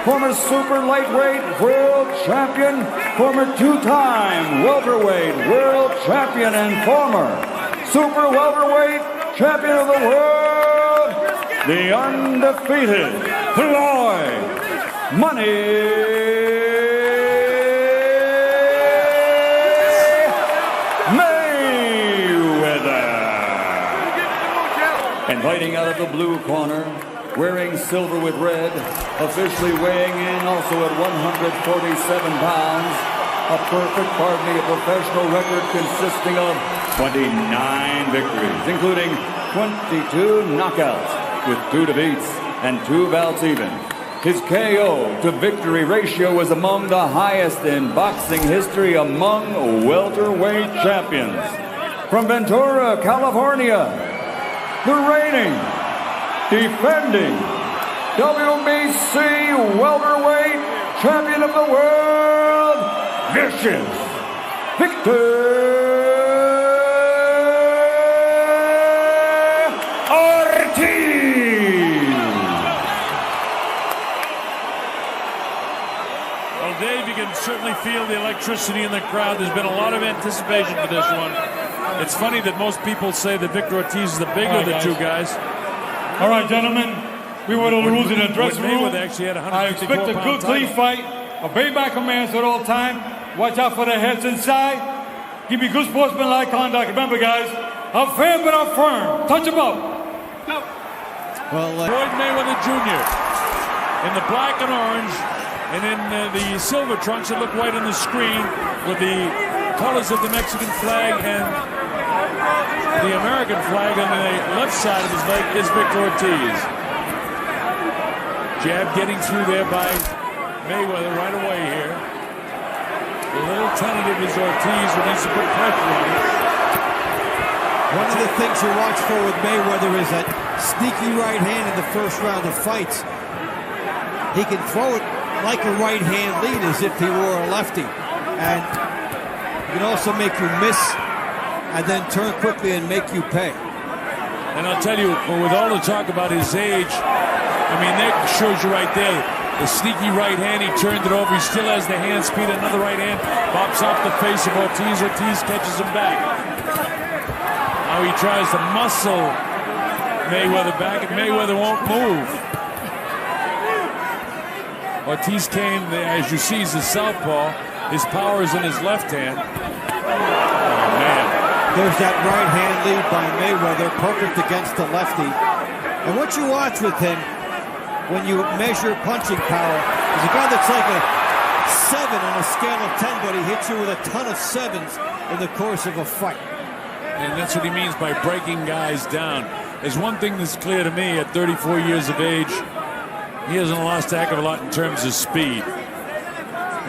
former super lightweight world champion, former two-time welterweight world champion, and former super welterweight champion of the world, the undefeated Floyd Mayweather. And fighting out of the blue corner, wearing silver with red, officially weighing in also at 147 pounds, a professional record consisting of 29 victories, including 22 knockouts with 2 defeats and 2 bouts even. His KO to victory ratio was among the highest in boxing history among welterweight champions. From Ventura, California, the reigning, defending WBC welterweight champion of the world, Vicious Victor Ortiz. Well, Dave, you can certainly feel the electricity in the crowd. There's been a lot of anticipation for this one. It's funny that most people say that Victor Ortiz is the bigger of the two guys. All right, gentlemen, we were the rules in the dressing room. Actually had I expect a good, clean fight. Obey my commands at all time. Watch out for the heads inside. Give me good sportsmanlike conduct. Remember, guys, I'm fair but I'm firm. Touch them up. Well, Floyd Mayweather Jr. in the black and orange, and in the silver trunks that look white on the screen with the colors of the Mexican flag and the American flag on the left side of his leg is Victor Ortiz. Jab getting through there by Mayweather right away here. A little tentative is Ortiz, who needs to put pressure on him. One of the things you watch for with Mayweather is that sneaky right hand in the first round of fights. He can throw it like a right hand lead as if he were a lefty. And he can also make you miss and then turn quickly and make you pay. And I'll tell you, with all the talk about his age, I mean, that shows you right there. The sneaky right hand, he turned it over. He still has the hand speed. Another right hand pops off the face of Ortiz. Ortiz catches him back. Now he tries to muscle Mayweather back, and Mayweather won't move. Ortiz came, as you see, he's a southpaw. His power is in his left hand. Oh, man. There's that right hand lead by Mayweather, perfect against the lefty. And what you watch with him, when you measure punching power, is a guy that's like a 7 on a scale of 10, but he hits you with a ton of 7s in the course of a fight. And that's what he means by breaking guys down. There's one thing that's clear to me at 34 years of age, he hasn't lost a heck of a lot in terms of speed.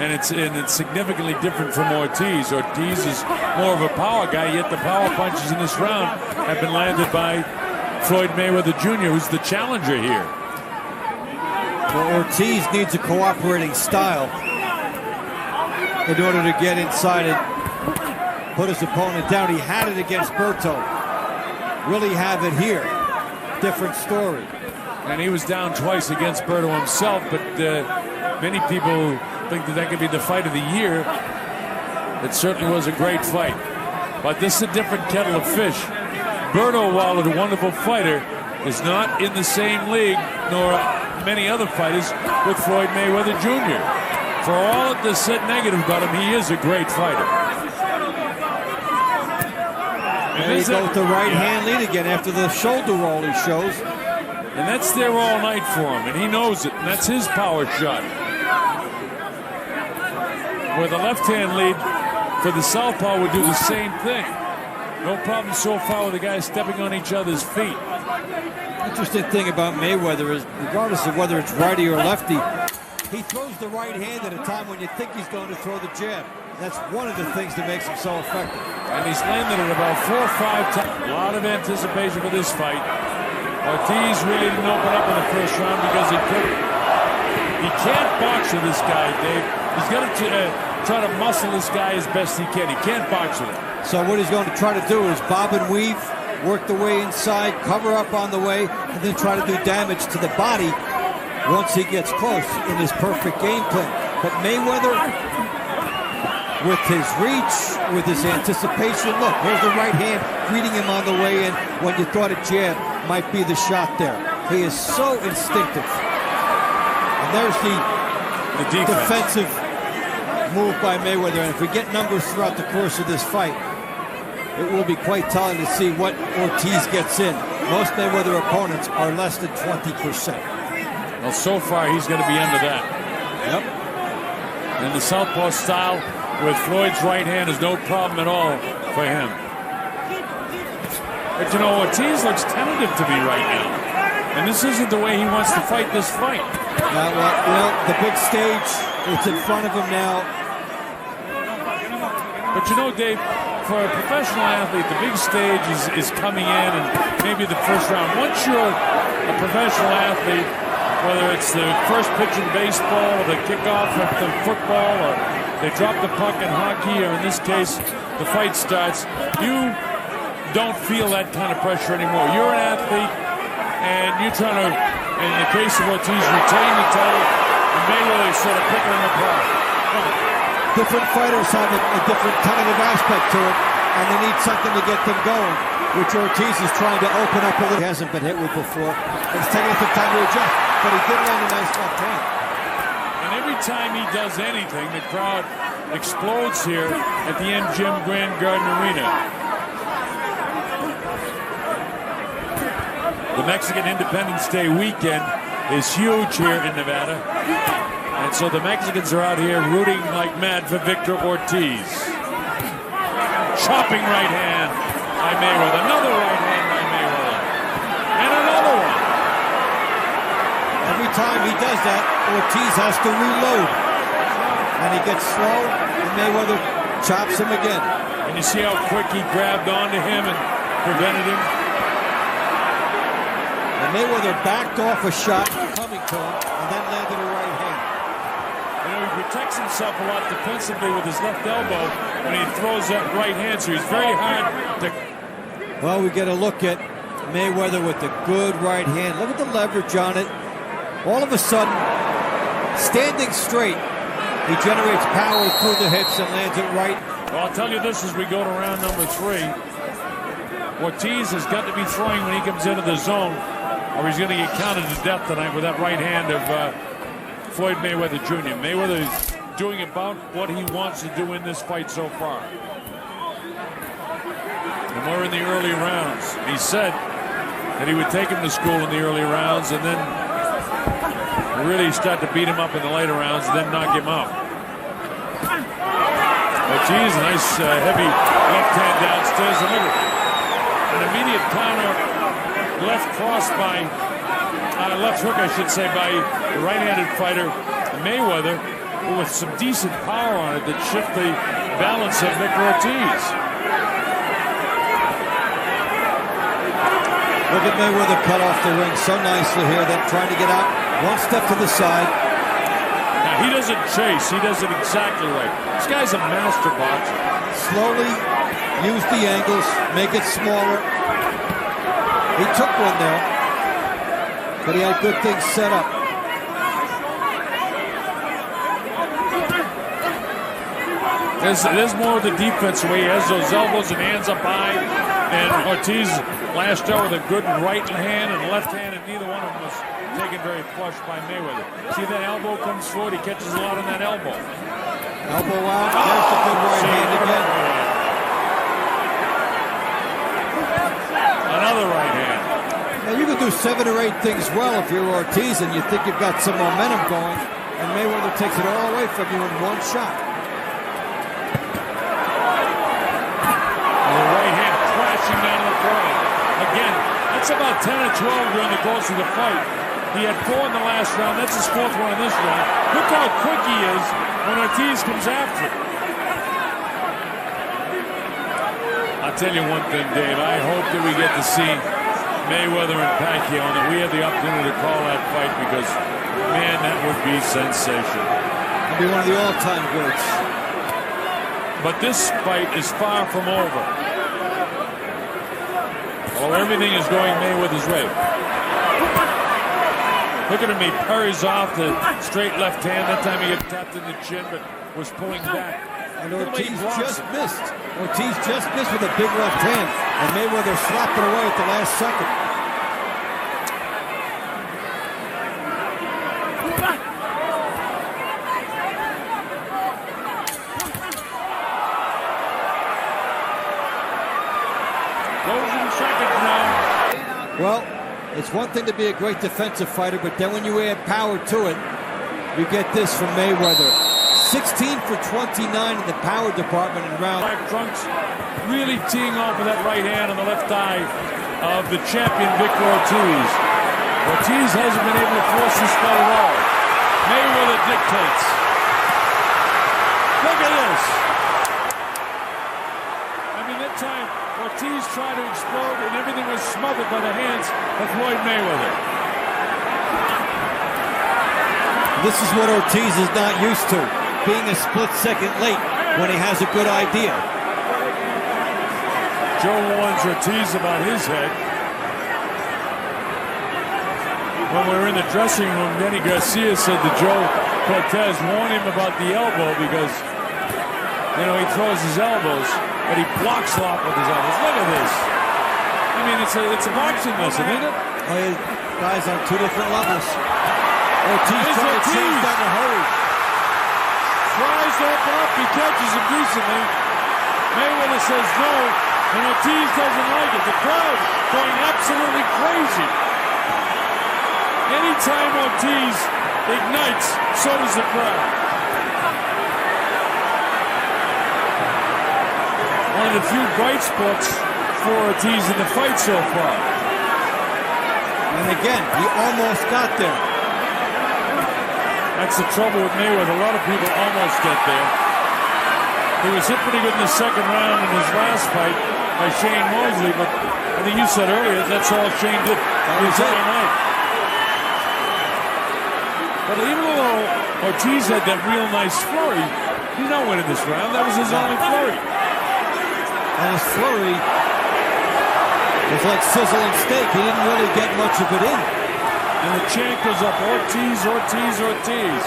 And it's significantly different from Ortiz. Ortiz is more of a power guy, yet the power punches in this round have been landed by Floyd Mayweather Jr., who's the challenger here. Well, Ortiz needs a cooperating style in order to get inside and put his opponent down. He had it against Berto. Will he have it here? Different story. And he was down twice against Berto himself, but many people think that could be the fight of the year. It certainly was a great fight. But this is a different kettle of fish. Berto, while a wonderful fighter, is not in the same league, nor many other fighters, with Floyd Mayweather Jr. For all of the said negative about him, he is a great fighter. There you go with the right hand lead again after the shoulder roll he shows. And that's there all night for him, and he knows it, and that's his power shot. Where the left-hand lead for the southpaw would do the same thing. No problem so far with the guys stepping on each other's feet. Interesting thing about Mayweather is, regardless of whether it's righty or lefty, he throws the right hand at a time when you think he's going to throw the jab. That's one of the things that makes him so effective. And he's landed it about 4 or 5 times. A lot of anticipation for this fight. Ortiz really didn't open up in the first round because he couldn't. He can't box with this guy, Dave. He's going to try to muscle this guy as best he can. He can't box with him. So what he's going to try to do is bob and weave, work the way inside, cover up on the way, and then try to do damage to the body once he gets close in his perfect game plan. But Mayweather, with his reach, with his anticipation, look, here's the right hand greeting him on the way in when you thought a jab might be the shot there. He is so instinctive. And there's the defensive move by Mayweather. And if we get numbers throughout the course of this fight, it will be quite telling to see what Ortiz gets in. Most Mayweather opponents are less than 20%. Well, so far he's going to be under that. Yep. And the southpaw style with Floyd's right hand is no problem at all for him. But you know, Ortiz looks tentative to me right now. And this isn't the way he wants to fight this fight. Well, the big stage, it's in front of him now. But you know, Dave, for a professional athlete, the big stage is coming in and maybe the first round. Once you're a professional athlete, whether it's the first pitch in baseball or the kickoff of the football or they drop the puck in hockey or in this case, the fight starts, you don't feel that kind of pressure anymore. You're an athlete and you're trying to, in the case of Ortiz, retain the title and Mayweather sort of picking him apart. Different fighters have a different tentative aspect to it, and they need something to get them going, which Ortiz is trying to open up a little. He hasn't been hit with before. It's taking some time to adjust, but he did land a nice left hand. And every time he does anything, the crowd explodes here at the MGM Grand Garden Arena. The Mexican Independence Day weekend is huge here in Nevada. And so the Mexicans are out here rooting like mad for Victor Ortiz. Chopping right hand by Mayweather. Another right hand by Mayweather. And another one. Every time he does that, Ortiz has to reload. And he gets slow, and Mayweather chops him again. And you see how quick he grabbed onto him and prevented him. And Mayweather backed off a shot coming to him, and then landed a right hand. You know, he protects himself a lot defensively with his left elbow when he throws that right hand, so he's very hard to... Well, we get a look at Mayweather with the good right hand. Look at the leverage on it. All of a sudden, standing straight, he generates power through the hips and lands it right. Well, I'll tell you this as we go to round number 3. Ortiz has got to be throwing when he comes into the zone, or he's going to get counted to death tonight with that right hand of Floyd Mayweather Jr. Mayweather is doing about what he wants to do in this fight so far. And we're in the early rounds. He said that he would take him to school in the early rounds and then really start to beat him up in the later rounds and then knock him out. Ortiz, a nice heavy left hand downstairs. And look, an immediate counter left cross by left hook, I should say, by the right-handed fighter Mayweather, with some decent power on it that shift the balance of Victor Ortiz. Look at Mayweather cut off the ring so nicely here, then trying to get out one step to the side. Now, he doesn't chase. He does it exactly right. This guy's a master boxer. Slowly use the angles, make it smaller. He took one there, but he had good things set up. There's more of the defense where he has those elbows and hands up high, and Ortiz lashed out with a good right hand and left hand, and neither one of them was taken very flush by Mayweather. See that elbow comes forward, he catches a lot on that elbow. Elbow out, there's the good right hand again. Another right hand. Now you can do 7 or 8 things well if you're Ortiz and you think you've got some momentum going, and Mayweather takes it all away from you in one shot. And the right hand crashing down the throat. Again, that's about 10 or 12 during the course of the fight. He had 4 in the last round. That's his 4th one in this round. Look how quick he is when Ortiz comes after him. I'll tell you one thing, Dave. I hope that we get to see Mayweather and Pacquiao, and that we have the opportunity to call that fight, because, man, that would be sensational. It'd be one of the all-time greats. But this fight is far from over. Oh, everything is going Mayweather's way. Look at him, he parries off the straight left hand. That time he got tapped in the chin, but was pulling back. And Ortiz just missed. Ortiz just missed with a big left hand. And Mayweather slapped it away at the last second. Closing seconds now. Well, it's one thing to be a great defensive fighter, but then when you add power to it, you get this from Mayweather. 16 for 29 in the power department in round. Trunks really teeing off with that right hand on the left eye of the champion Victor Ortiz. Ortiz hasn't been able to force this fight at all. Mayweather dictates. Look at this. I mean, that time Ortiz tried to explode and everything was smothered by the hands of Floyd Mayweather. This is what Ortiz is not used to, being a split second late when he has a good idea. Joe warns Ortiz about his head. When we were in the dressing room, Danny Garcia said to Joe Cortez, warn him about the elbow because, you know, he throws his elbows, but he blocks a lot with his elbows. Look at this. I mean, it's a boxing lesson, isn't it? Oh, guys on two different levels. Ortiz trying to change that in a hurry. Tries to open up, he catches him decently. Mayweather says no, and Ortiz doesn't like it. The crowd going absolutely crazy. Anytime Ortiz ignites, so does the crowd. One of the few bright spots for Ortiz in the fight so far. And again, he almost got there. That's the trouble with Mayweather. A lot of people almost get there. He was hit pretty good in the second round in his last fight by Shane Mosley, but I think you said earlier that's all Shane did his other night. But even though Ortiz had that real nice flurry, he's not winning this round. That was his only flurry. And his flurry was like sizzling steak. He didn't really get much of it in. And the chant goes up, Ortiz, Ortiz, Ortiz.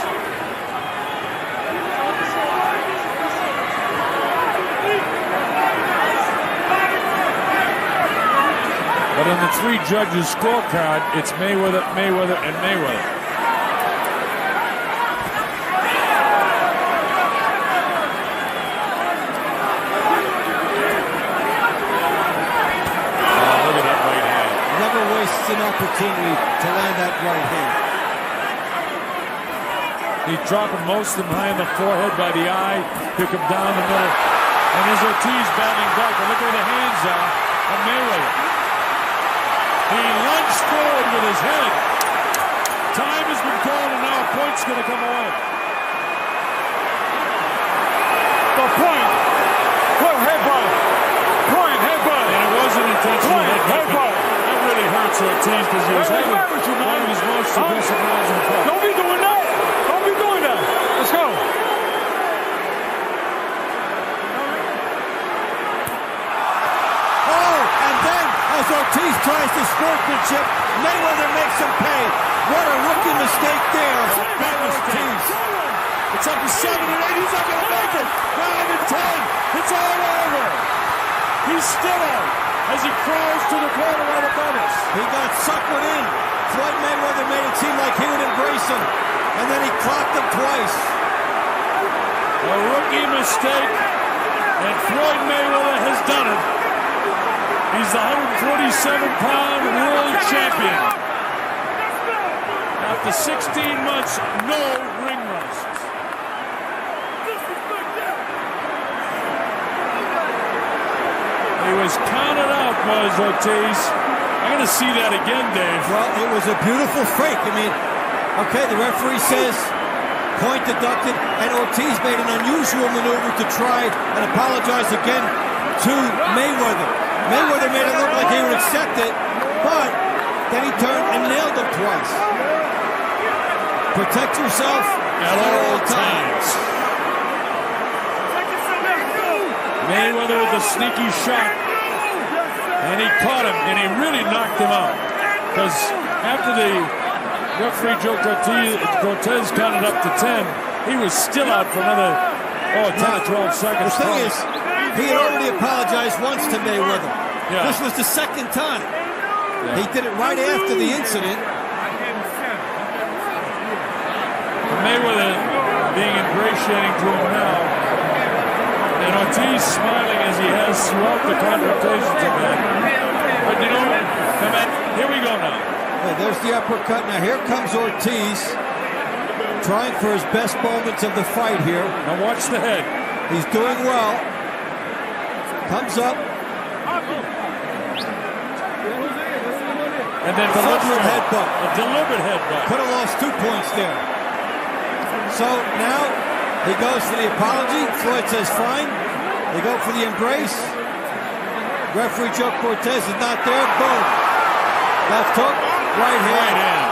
But on the three judges' scorecard, it's Mayweather, Mayweather, and Mayweather. An opportunity to land that right hand. He's dropping most of them high in the forehead by the eye. Pick him down the middle. And there's Ortiz battling back. But look where the hands are of Mayweather. He lunged forward with his head. Time has been called and now a point's going to come away. The point. Point headbutt. Point headbutt. And it wasn't intentional headbutt. Hurts Ortiz because he was having one of his most aggressive rounds in the fight. Don't be doing that! Don't be doing that! Let's go! Oh, and then as Ortiz tries to sportsmanship, Mayweather makes him pay. What a rookie mistake there by Ortiz. It's up to 7 and 8. He's not going to make it. 9 and 10. It's all over. He's still out as he crawls to the corner right above us. He got suckered in. Floyd Mayweather made it seem like he would embrace him, and then he clocked him twice. A rookie mistake, and Floyd Mayweather has done it. He's the 147-pound world champion. After 16 months, no ring rust. He was counted out, was Ortiz. I'm going to see that again, Dave. Well, it was a beautiful fake. I mean, okay, the referee says point deducted, and Ortiz made an unusual maneuver to try and apologize again to Mayweather. Mayweather made it look like he would accept it, but then he turned and nailed him twice. Protect yourself at all times. Mayweather with a sneaky shot, and he caught him, and he really knocked him out. Because after the Referee Joe Cortez counted up to 10. He was still out for another 10 or 12 seconds. The thing is, he had already apologized once to Mayweather. Yeah. This was the second time. Yeah. He did it right after the incident. Mayweather being ingratiating to him now. And Ortiz smiling as he has throughout the confrontations of that. But you know, here we go now. Yeah, there's the uppercut. Now here comes Ortiz, trying for his best moments of the fight here. Now watch the head. He's doing well. Comes up. And then deliberate headbutt. A deliberate headbutt. Could have lost 2 points there. So now he goes for the apology. Floyd says fine. They go for the embrace. Referee Joe Cortez is not there. Boom. Left hook. Right hand.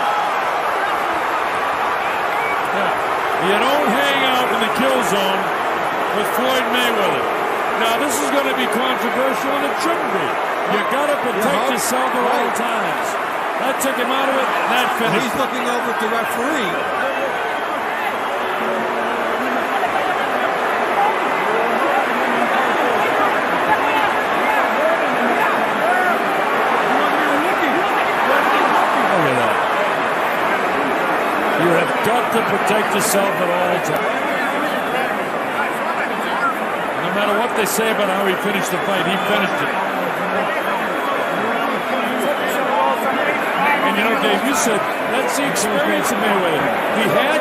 Yeah. You don't hang out in the kill zone with Floyd Mayweather. Now this is going to be controversial, and it shouldn't be. You got to protect yourself at all times. That took him out of it. That finished. He's looking over at the referee. You have got to protect yourself at all times. No matter what they say about how he finished the fight, he finished it. And you know, Dave, you said that's the experience of Mayweather. He had